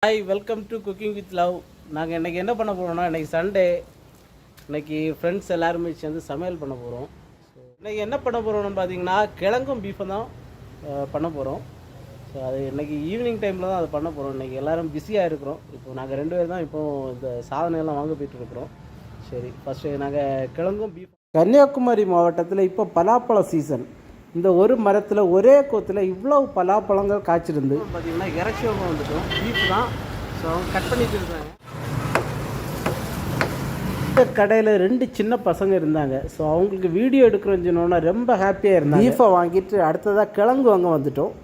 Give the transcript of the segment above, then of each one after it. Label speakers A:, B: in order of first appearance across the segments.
A: Hi, welcome to cooking with love. நாங்கள் இன்றைக்கி என்ன பண்ண போகிறோம்னா, இன்றைக்கி சண்டே. இன்றைக்கி ஃப்ரெண்ட்ஸ் எல்லாருமே சேர்ந்து சமையல் பண்ண போகிறோம். இன்றைக்கி என்ன பண்ண போகிறோம்னு பார்த்தீங்கன்னா, கிழங்கும் பீஃபும் தான் பண்ண போகிறோம். ஸோ அது இன்றைக்கி ஈவினிங் டைமில் தான் அதை பண்ண போகிறோம். இன்றைக்கி எல்லோரும் பிஸியாக இருக்கிறோம். இப்போ நாங்கள் 2 பேர் தான் இப்போது இந்த சாதனையெல்லாம் வாங்க போய்ட்டுருக்குறோம். சரி, ஃபஸ்ட்டு நாங்கள் கிழங்கும் பீஃப். கன்னியாகுமரி மாவட்டத்தில் இப்போ பலாப்பழ சீசன். இந்த ஒரு மரத்தில் ஒரே கோத்தில் இவ்வளோ பலாப்பழங்கள் காய்ச்சிருந்து பார்த்திங்கன்னா இறைச்சியோகம் வந்துட்டோம். பீஃப் தான். ஸோ அவங்க கட் பண்ணிட்டு இருந்தாங்க. இந்த கடையில் 2 சின்ன பசங்க இருந்தாங்க. ஸோ அவங்களுக்கு வீடியோ எடுக்கிறோன்னு சொன்னோன்னா ரொம்ப ஹாப்பியாக இருந்தாங்க. பீஃபை வாங்கிட்டு அடுத்ததாக கிழங்கு வாங்க வந்துட்டோம்.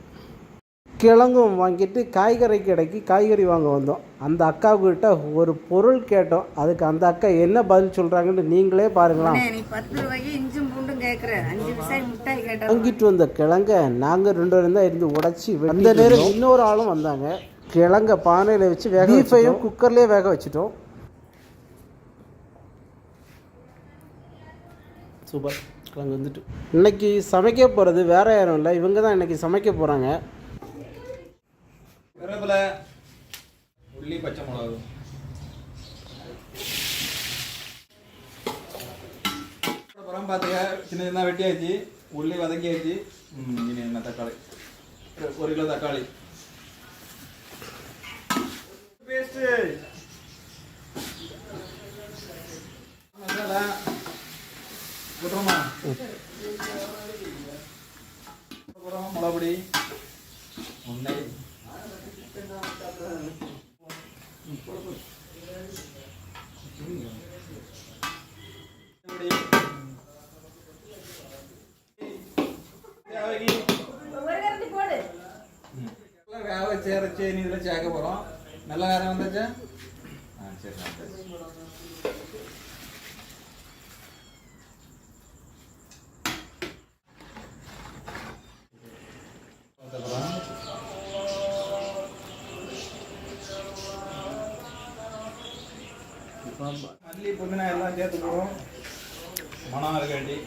A: கிழங்கும் வாங்கிட்டு காய்கறி கடைக்கு காய்கறி வாங்க வந்தோம். அந்த அக்காவுக்கிட்ட ஒரு பொருள் கேட்டோம். அதுக்கு அந்த அக்கா என்ன பதில் சொல்கிறாங்கன்னு நீங்களே பாருங்களாம். வாங்கிட்டு வந்த கிழங்க நாங்கள் 2 பேரும் தான் இருந்து உடச்சி, அந்த நேரம் இன்னொரு ஆளும் வந்தாங்க. கிழங்க பானையில் வச்சு பீஃபையும் குக்கர்லேயே வேக வச்சுட்டோம். சூப்பர். கிழங்கு வந்துட்டு இன்னைக்கு சமைக்க போகிறது வேற யாரும் இல்லை, இவங்க தான் இன்னைக்கு சமைக்க போகிறாங்க.
B: கருவேப்பிலை, உள்ளி, பச்சை மிளகு. அப்புறம் பார்த்துக்க சின்ன சின்ன வெட்டியாச்சு, உள்ளி வதக்கியாச்சு. இனி என்ன தக்காளி, 1 கிலோ தக்காளி பேஸ்ட்டு, மசாலா போட்டுருமா, மிளகுப்பொடி, முன்னை, சேரச்சு நீ இதில் சேர்க்க போகிறோம். நல்ல நேரம் வந்துச்சா? சரி. மல்லி, புதினா எல்லாம் சேர்த்து போகிறோம். மணம் இருக்காண்டி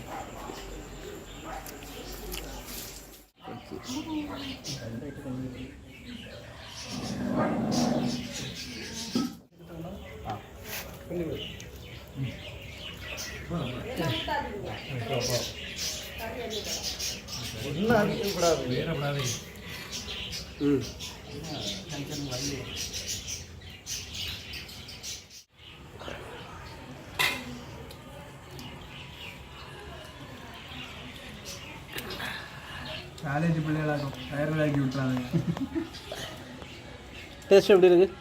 B: காலேஜ் பிள்ளைகளாகும் தயாராகி விட்டுறாங்க.
A: டேஸ்ட் எப்படி இருக்குது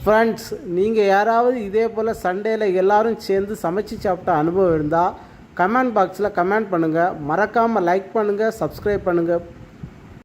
A: ஃப்ரெண்ட்ஸ்? நீங்கள் யாராவது இதே போல் சண்டேயில் எல்லோரும் சேர்ந்து சமைச்சு சாப்பிட்ட அனுபவம் இருந்தால் கமெண்ட் பாக்ஸில் கமெண்ட் பண்ணுங்கள். மறக்காமல் லைக் பண்ணுங்கள், சப்ஸ்கிரைப் பண்ணுங்கள்.